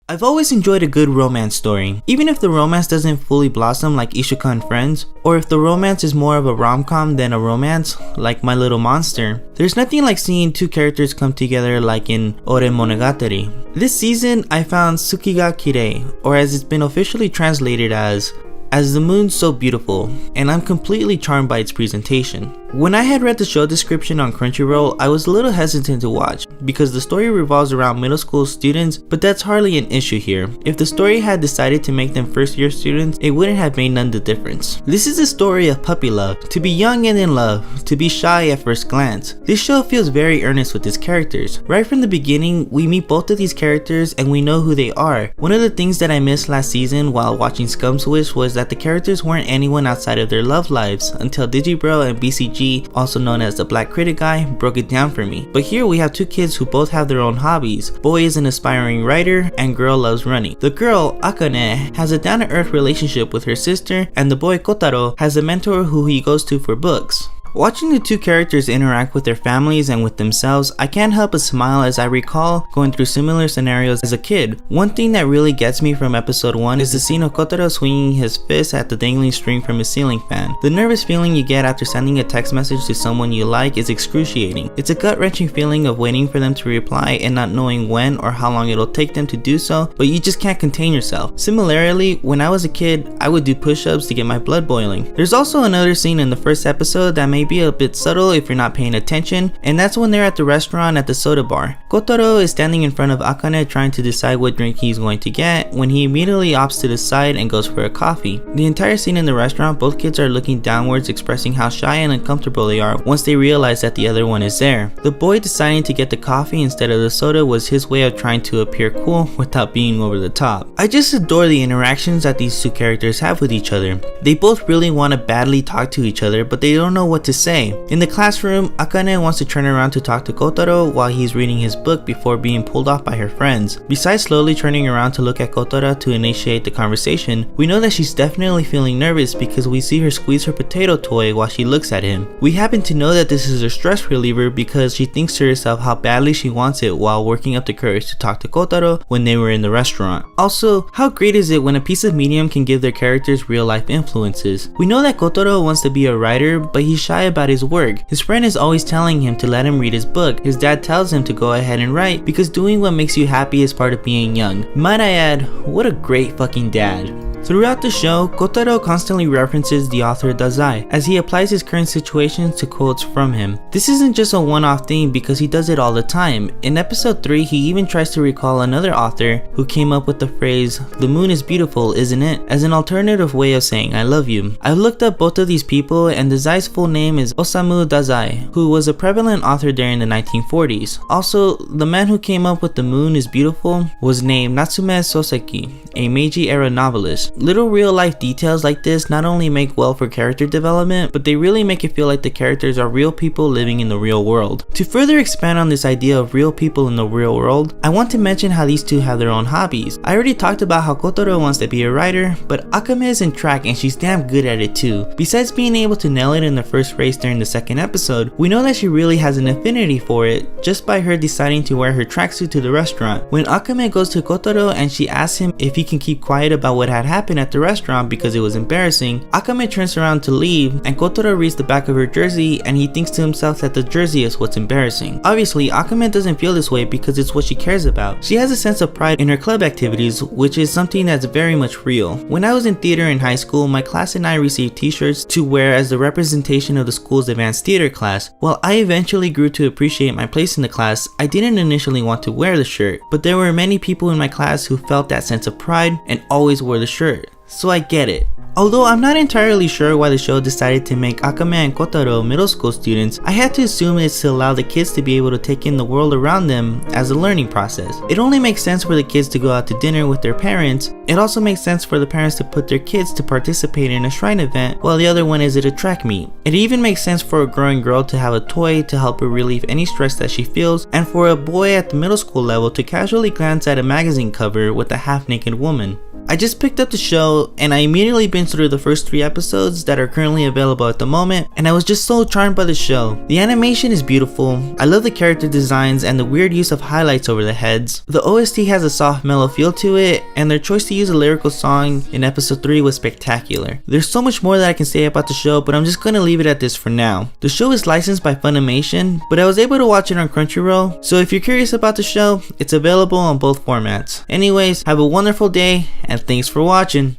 I've always enjoyed a good romance story, even if the romance doesn't fully blossom like Ishuka and Friends, or if the romance is more of a rom-com than a romance like My Little Monster. There's nothing like seeing two characters come together like in Ore Monogatari. This season I found Tsuki Ga Kirei, or as it's been officially translated as the Moon So Beautiful, and I'm completely charmed by its presentation. When I had read the show description on Crunchyroll, I was a little hesitant to watch because the story revolves around middle school students, but that's hardly an issue here. If the story had decided to make them first year students, it wouldn't have made none the difference. This is a story of puppy love, to be young and in love, to be shy at first glance. This show feels very earnest with its characters. Right from the beginning, we meet both of these characters and we know who they are. One of the things that I missed last season while watching Scumswish was that the characters weren't anyone outside of their love lives until Digibro and BCG, also known as the Black Critic Guy, broke it down for me. But here we have two kids who both have their own hobbies. Boy is an aspiring writer and girl loves running. The girl, Akane, has a down-to-earth relationship with her sister, and the boy Kotaro has a mentor who he goes to for books. Watching the two characters interact with their families and with themselves, I can't help but smile as I recall going through similar scenarios as a kid. One thing that really gets me from episode 1 is the scene of Kotaro swinging his fist at the dangling string from his ceiling fan. The nervous feeling you get after sending a text message to someone you like is excruciating. It's a gut-wrenching feeling of waiting for them to reply and not knowing when or how long it'll take them to do so, but you just can't contain yourself. Similarly, when I was a kid, I would do push-ups to get my blood boiling. There's also another scene in the first episode that may be a bit subtle if you're not paying attention, and that's when they're at the restaurant at the soda bar. Kotaro is standing in front of Akane trying to decide what drink he's going to get when he immediately opts to the side and goes for a coffee. The entire scene in the restaurant, both kids are looking downwards, expressing how shy and uncomfortable they are once they realize that the other one is there. The boy deciding to get the coffee instead of the soda was his way of trying to appear cool without being over the top. I just adore the interactions that these two characters have with each other. They both really want to badly talk to each other, but they don't know what to say. In the classroom, Akane wants to turn around to talk to Kotaro while he's reading his book before being pulled off by her friends. Besides slowly turning around to look at Kotaro to initiate the conversation, we know that she's definitely feeling nervous because we see her squeeze her potato toy while she looks at him. We happen to know that this is a stress reliever because she thinks to herself how badly she wants it while working up the courage to talk to Kotaro when they were in the restaurant. Also, how great is it when a piece of medium can give their characters real life influences? We know that Kotaro wants to be a writer, but he's shy about his work. His friend is always telling him to let him read his book. His dad tells him to go ahead and write because doing what makes you happy is part of being young. Might I add, what a great fucking dad. Throughout the show, Kotaro constantly references the author Dazai as he applies his current situations to quotes from him. This isn't just a one-off thing because he does it all the time. In episode 3, he even tries to recall another author who came up with the phrase, "The moon is beautiful, isn't it?" as an alternative way of saying I love you. I've looked up both of these people and Dazai's full name is Osamu Dazai, who was a prevalent author during the 1940s. Also, the man who came up with the moon is beautiful was named Natsume Soseki, a Meiji-era novelist. Little real-life details like this not only make well for character development, but they really make it feel like the characters are real people living in the real world. To further expand on this idea of real people in the real world, I want to mention how these two have their own hobbies. I already talked about how Kotaro wants to be a writer, but Akame is in track and she's damn good at it too. Besides being able to nail it in the first race during the second episode, we know that she really has an affinity for it just by her deciding to wear her tracksuit to the restaurant. When Akame goes to Kotaro and she asks him if he can keep quiet about what had happened at the restaurant because it was embarrassing, Akame turns around to leave and Kotaro reads the back of her jersey and he thinks to himself that the jersey is what's embarrassing. Obviously, Akame doesn't feel this way because it's what she cares about. She has a sense of pride in her club activities, which is something that's very much real. When I was in theater in high school, my class and I received t-shirts to wear as the representation of the school's advanced theater class. While I eventually grew to appreciate my place in the class, I didn't initially want to wear the shirt, but there were many people in my class who felt that sense of pride and always wore the shirt. So I get it. Although I'm not entirely sure why the show decided to make Akame and Kotaro middle school students, I had to assume it's to allow the kids to be able to take in the world around them as a learning process. It only makes sense for the kids to go out to dinner with their parents. It also makes sense for the parents to put their kids to participate in a shrine event while the other one is at a track meet. It even makes sense for a growing girl to have a toy to help her relieve any stress that she feels, and for a boy at the middle school level to casually glance at a magazine cover with a half-naked woman. I just picked up the show and I immediately binged through the first 3 episodes that are currently available at the moment, and I was just so charmed by the show. The animation is beautiful, I love the character designs and the weird use of highlights over the heads. The OST has a soft mellow feel to it, and their choice to use a lyrical song in episode 3 was spectacular. There's so much more that I can say about the show, but I'm just gonna leave it at this for now. The show is licensed by Funimation, but I was able to watch it on Crunchyroll, so if you're curious about the show, it's available on both formats. Anyways, have a wonderful day, and thanks for watching.